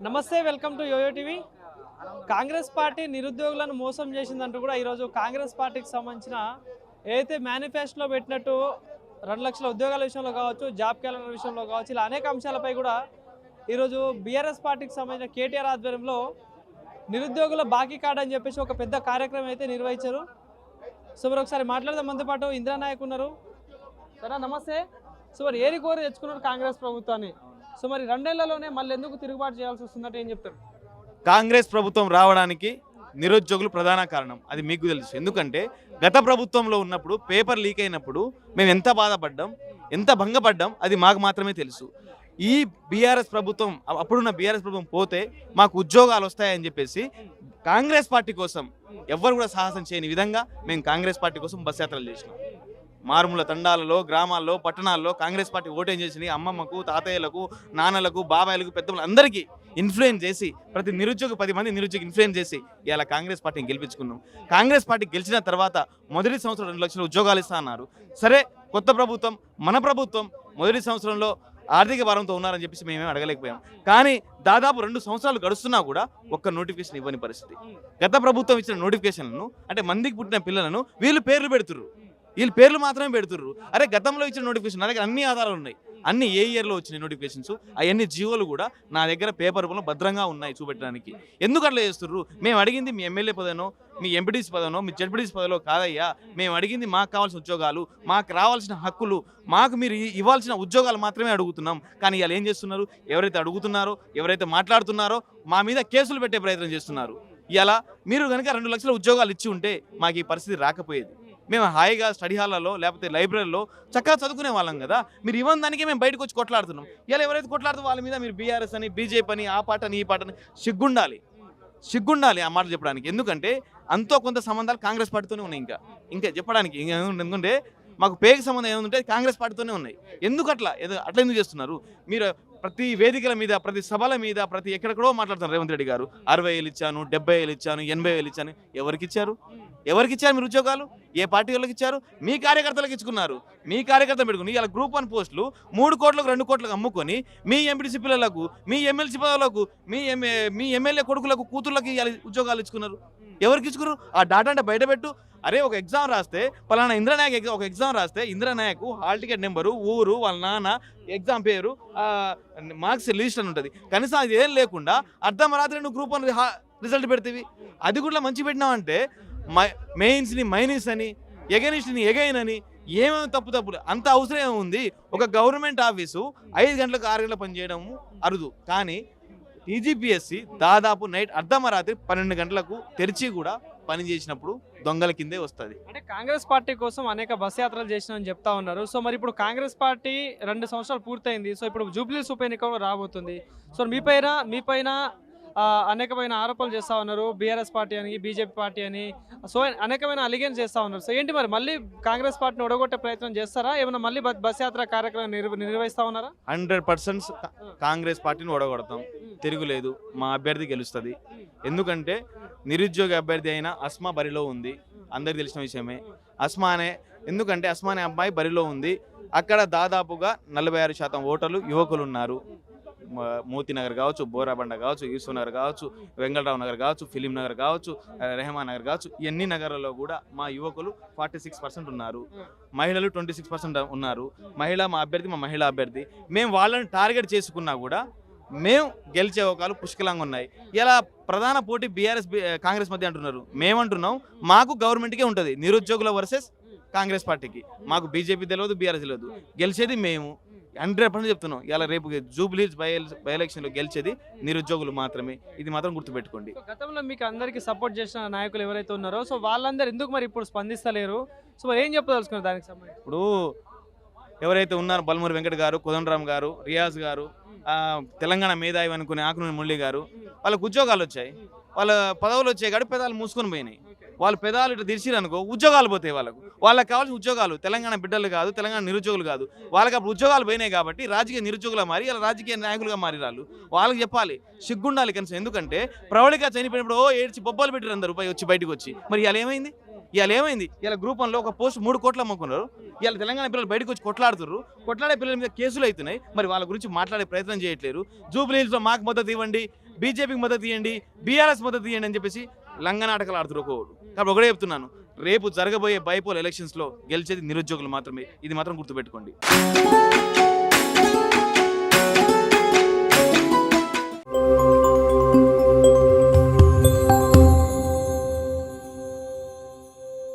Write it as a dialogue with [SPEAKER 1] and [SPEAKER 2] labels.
[SPEAKER 1] నమస్తే, welcome to YoYo TV. Congress party నిరుద్యోగులను మోసం చేసిందంటూ కూడా ఈరోజు కాంగ్రెస్ పార్టీకి సంబంధించిన ఏదైతే మేనిఫెస్టోలో పెట్టినట్టు 2 లక్షల ఉద్యోగాల విషయంలో కావచ్చు, జాబ్ క్యాలెండర్ విషయంలో కావచ్చు, ఇలా అనేక అంశాలపై కూడా ఈరోజు బీఆర్ఎస్ పార్టీకి సంబంధించిన కేటీఆర్ ఆధ్వర్యంలో నిరుద్యోగుల బాకీ కార్డు అని చెప్పేసి ఒక పెద్ద కార్యక్రమం అయితే నిర్వహించారు. సో మరి ఒకసారి మాట్లాడదాం. మనతో పాటు ఇంద్రానాయక్ ఉన్నారు. సరే, నమస్తే. సో మరి ఏరి కోరి తెచ్చుకున్నారు కాంగ్రెస్ ప్రభుత్వాన్ని. సో మరి 2 ఏళ్లలోనే మళ్ళీ ఎందుకు తిరుగుబాటు చేయాల్సి వస్తుందంటే ఏం చెప్తారు?
[SPEAKER 2] కాంగ్రెస్ ప్రభుత్వం రావడానికి నిరుద్యోగులు ప్రధాన కారణం. అది మీకు తెలుసు. ఎందుకంటే గత ప్రభుత్వంలో ఉన్నప్పుడు పేపర్ లీక్ అయినప్పుడు మేము ఎంత బాధపడ్డాం, ఎంత భంగపడ్డాం, అది మాకు మాత్రమే తెలుసు. ఈ బీఆర్ఎస్ ప్రభుత్వం, అప్పుడున్న బీఆర్ఎస్ ప్రభుత్వం పోతే మాకు ఉద్యోగాలు వస్తాయని చెప్పేసి కాంగ్రెస్ పార్టీ కోసం ఎవ్వరు కూడా సాహసం చేయని విధంగా మేము కాంగ్రెస్ పార్టీ కోసం బస్ యాత్రలు చేసినాం. మారుమూల తండాలలో, గ్రామాల్లో, పట్టణాల్లో కాంగ్రెస్ పార్టీ ఓటేం చేసింది. అమ్మమ్మకు, తాతయ్యలకు, నాన్నలకు, బాబాయిలకు, పెద్దలకు అందరికీ ఇన్ఫ్లుయెన్స్ చేసి ప్రతి నిరుద్యోగ 10 మంది నిరుద్యోగ ఇన్ఫ్లుయెన్స్ చేసి ఇలా కాంగ్రెస్ పార్టీని గెలిపించుకున్నాం. కాంగ్రెస్ పార్టీ గెలిచిన తర్వాత మొదటి సంవత్సరం 2 లక్షల ఉద్యోగాలు ఇస్తా అన్నారు. సరే, కొత్త ప్రభుత్వం, మన ప్రభుత్వం మొదటి సంవత్సరంలో ఆర్థిక భారంతో ఉన్నారని చెప్పేసి మేమేం అడగలేకపోయాం. కానీ దాదాపు 2 సంవత్సరాలు గడుస్తున్నా కూడా ఒక్క నోటిఫికేషన్ ఇవ్వని పరిస్థితి. గత ప్రభుత్వం ఇచ్చిన నోటిఫికేషన్లను, అంటే మందికి పుట్టిన పిల్లలను వీళ్ళు పేర్లు పెడుతుర్రు, వీళ్ళు పేర్లు మాత్రమే పెడుతుర్రు. అరే, గతంలో ఇచ్చిన నోటిఫికేషన్ నా దగ్గర అన్ని ఆధారాలు ఉన్నాయి. అన్ని ఏ ఇయర్లో వచ్చినాయి నోటిఫికేషన్స్, అవన్నీ జీవోలు కూడా నా దగ్గర పేపర్ రూపంలో భద్రంగా ఉన్నాయి చూపెట్టడానికి. ఎందుకు అట్లా చేస్తుర్రు? మేము అడిగింది మీ ఎమ్మెల్యే పదనో, మీ ఎంపీటీసీ పదనో, మీ జడ్పీటీసీ పదలో కాదయ్యా. మేము అడిగింది మాకు కావాల్సిన ఉద్యోగాలు, మాకు రావాల్సిన హక్కులు, మాకు మీరు ఇవ్వాల్సిన ఉద్యోగాలు మాత్రమే అడుగుతున్నాం. కానీ ఇలా ఏం చేస్తున్నారు? ఎవరైతే అడుగుతున్నారో, ఎవరైతే మాట్లాడుతున్నారో మా మీద కేసులు పెట్టే ప్రయత్నం చేస్తున్నారు. ఇలా మీరు కనుక 2 లక్షల ఉద్యోగాలు ఇచ్చి ఉంటే మాకు ఈ పరిస్థితి రాకపోయేది. మేము హాయిగా స్టడీ హాల్లో లేకపోతే లైబ్రరీలో చక్కగా చదువుకునే వాళ్ళం కదా. మీరు ఇవ్వని దానికే మేము బయటకు వచ్చి కొట్లాడుతున్నాం. ఇలా ఎవరైతే కొట్లాడుతూ వాళ్ళ మీద మీరు బీఆర్ఎస్ అని, బీజేపీ అని, ఆ పార్టీ అని, ఈ పార్టీ అని సిగ్గుండాలి ఆ మాట చెప్పడానికి. ఎందుకంటే అంతో కొంత సంబంధాలు కాంగ్రెస్ పార్టీతోనే ఉన్నాయి. ఇంకా చెప్పడానికి ఎందుకంటే మాకు పేగు సంబంధం ఏముంటే కాంగ్రెస్ పార్టీతోనే ఉన్నాయి. అట్లా ఎందుకు చేస్తున్నారు? మీరు ప్రతి వేదికల మీద, ప్రతి సభల మీద, ప్రతి ఎక్కడెక్కడో మాట్లాడుతున్నారు. రేవంత్ రెడ్డి గారు 60,000 ఇచ్చాను, 70,000 ఇచ్చాను, 80,000 ఇచ్చాను. ఎవరికి ఇచ్చారు మీరు ఉద్యోగాలు? ఏ పార్టీ వాళ్ళకి ఇచ్చారు? మీ కార్యకర్తలకు ఇచ్చుకున్నారు. మీ కార్యకర్తలు పెట్టుకుని ఇలా గ్రూప్ 1 పోస్టులు 3 కోట్లకు 2 కోట్లకు అమ్ముకొని మీ ఎంపీటీసీ పిల్లలకు, మీ ఎమ్మెల్సీ పదవులకు, మీ ఎమ్మెల్యే కొడుకులకు, కూతుర్లకి ఉద్యోగాలు ఇచ్చుకున్నారు. ఎవరికి ఇచ్చుకున్నారు? ఆ డాటా అంటే బయటపెట్టు. అరే, ఒక ఎగ్జామ్ రాస్తే పలానా ఇంద్రనాయక్ ఒక ఎగ్జామ్ రాస్తే ఇంద్రనాయక్ హాల్ టికెట్ నెంబరు, ఊరు, వాళ్ళ నాన్న, ఎగ్జామ్ పేరు, మార్క్స్ లిస్ట్ అని ఉంటుంది. కనీసం అది ఏం లేకుండా అర్ధరాత్రి నువ్వు గ్రూప్ 1 రిజల్ట్ పెడతీవి. అది కూడా మంచి పెట్టినావంటే మెయిన్స్ని మైనస్ అని, ఎగనిస్ట్ని ఎగైన్ అని ఏమేమి తప్పులు అంత అవసరం ఏముంది? ఒక గవర్నమెంట్ ఆఫీసు 5 గంటలకు 6 గంటలకు పనిచేయడము అరుదు. కానీ టీజీపీఎస్సీ దాదాపు నైట్ అర్ధరాత్రి 12 గంటలకు తెరిచి కూడా పని చేసినప్పుడు దొంగల కిందే వస్తుంది.
[SPEAKER 1] అంటే కాంగ్రెస్ పార్టీ కోసం అనేక బస్ యాత్రలు చేసినామని చెప్తా ఉన్నారు. సో మరి ఇప్పుడు కాంగ్రెస్ పార్టీ 2 సంవత్సరాలు పూర్తయింది. సో ఇప్పుడు జూబ్లీస్ ఉప ఎన్నిక రాబోతుంది. సో మీ పైన అనేకమైన ఆరోపణలు చేస్తూ ఉన్నారు. బీఆర్ఎస్ పార్టీ అని, బీజేపీ పార్టీ అని, సో అనేకమైన అలిగేన్స్ చేస్తూ ఉన్నారు. సో ఏంటి మరి మళ్ళీ కాంగ్రెస్ పార్టీని ఓడగొట్టే ప్రయత్నం చేస్తారా? ఏమైనా మళ్ళీ బస్ యాత్ర కార్యక్రమం నిర్వహిస్తూ ఉన్నారా?
[SPEAKER 2] 100% కాంగ్రెస్ పార్టీని ఓడగొడతాం, తిరుగులేదు. మా అభ్యర్థి గెలుస్తుంది. ఎందుకంటే నిరుద్యోగ అభ్యర్థి అయిన అస్మా బరిలో ఉంది, అందరికి తెలిసిన విషయమే. ఎందుకంటే అస్మా అనే అమ్మాయి బరిలో ఉంది. అక్కడ దాదాపుగా 46% ఓటర్లు యువకులు ఉన్నారు. మోతీనగర్ కావచ్చు, బోరాబండ కావచ్చు, యూసుఫ్ నగర్ కావచ్చు, వెంగళరావు నగర్ కావచ్చు, ఫిలిం నగర్ కావచ్చు, రెహమాన్ నగర్ కావచ్చు, ఇవన్నీ నగరాల్లో కూడా మా యువకులు 46% ఉన్నారు. మహిళలు 26% ఉన్నారు. మా మహిళా అభ్యర్థి. మేము వాళ్ళని టార్గెట్ చేసుకున్నా కూడా మేము గెలిచే అవకాశాలు పుష్కలంగా ఉన్నాయి. ఇలా ప్రధాన పోటీ బీఆర్ఎస్ కాంగ్రెస్ మధ్య అంటున్నారు. మేమంటున్నాం మాకు గవర్నమెంట్కే ఉంటుంది. నిరుద్యోగుల వర్సెస్ కాంగ్రెస్ పార్టీకి. మాకు బీజేపీ తెలియదు, బీఆర్ఎస్ తెలియదు. గెలిచేది మేము 100% చెప్తున్నాం. ఇలా రేపు జూబ్లీస్ బై ఎలక్షన్లో గెలిచేది నిరుద్యోగులు మాత్రమే. ఇది మాత్రం గుర్తుపెట్టుకోండి.
[SPEAKER 1] గతంలో మీకు అందరికీ సపోర్ట్ చేసిన నాయకులు ఎవరైతే ఉన్నారో, సో వాళ్ళందరూ ఎందుకు మరి ఇప్పుడు స్పందిస్తలేరు? సో మరి ఏం చెప్పదలుచుకున్నారు దానికి సంబంధించి?
[SPEAKER 2] ఇప్పుడు ఎవరైతే ఉన్నారో బల్మూరి వెంకట గారు, కోదండరామ్ గారు, రియాజ్ గారు, తెలంగాణ మేధావి అనుకునే ఆకునూరి మురళి గారు, వాళ్ళకు ఉద్యోగాలు వచ్చాయి, వాళ్ళ పదవులు వచ్చాయి కాబట్టి పెదాలు మూసుకొని పోయినాయి. వాళ్ళు పెదాలు ఇట్లా తెరిచిరనుకో ఉద్యోగాలు పోతాయి. వాళ్ళకి కావాల్సిన ఉద్యోగాలు తెలంగాణ బిడ్డలు కాదు, తెలంగాణ నిరుద్యోగులు కాదు. వాళ్ళకి అప్పుడు ఉద్యోగాలు పోయినాయి కాబట్టి రాజకీయ నిరుద్యోగులుగా మారి ఇలా రాజకీయ నాయకులుగా మారి వాళ్ళకి చెప్పాలి, సిగ్గుండాలి కనీసం. ఎందుకంటే ప్రవళిక చనిపోయినప్పుడు ఏడ్చి బొబ్బలు పెట్టారు అందరూ వచ్చి బయటకు వచ్చి. మరి ఇలా ఏమైంది? ఇలా గ్రూప్ 1లో ఒక పోస్ట్ 3 కోట్లు అమ్ముకున్నారు. ఇలా తెలంగాణ పిల్లలు బయటకు వచ్చి కొట్లాడుతున్నారు. కొట్లాడే పిల్లల మీద కేసులు అవుతున్నాయి. మరి వాళ్ళ గురించి మాట్లాడే ప్రయత్నం చేయట్లేరు. జూబ్లీహిల్స్లో మాకు మద్దతు ఇవ్వండి, బీజేపీకి మద్దతు ఇవ్వండి, బీఆర్ఎస్ మద్దతు ఇవ్వండి అని చెప్పేసి లంగనాటకాలు ఆడుతున్నారు ఒక్కొక్కరు. కాబట్టి ఒకటే చెప్తున్నాను, రేపు జరగబోయే బైపోల్ ఎలక్షన్స్లో గెలిచేది నిరుద్యోగులు మాత్రమే. ఇది మాత్రం గుర్తుపెట్టుకోండి.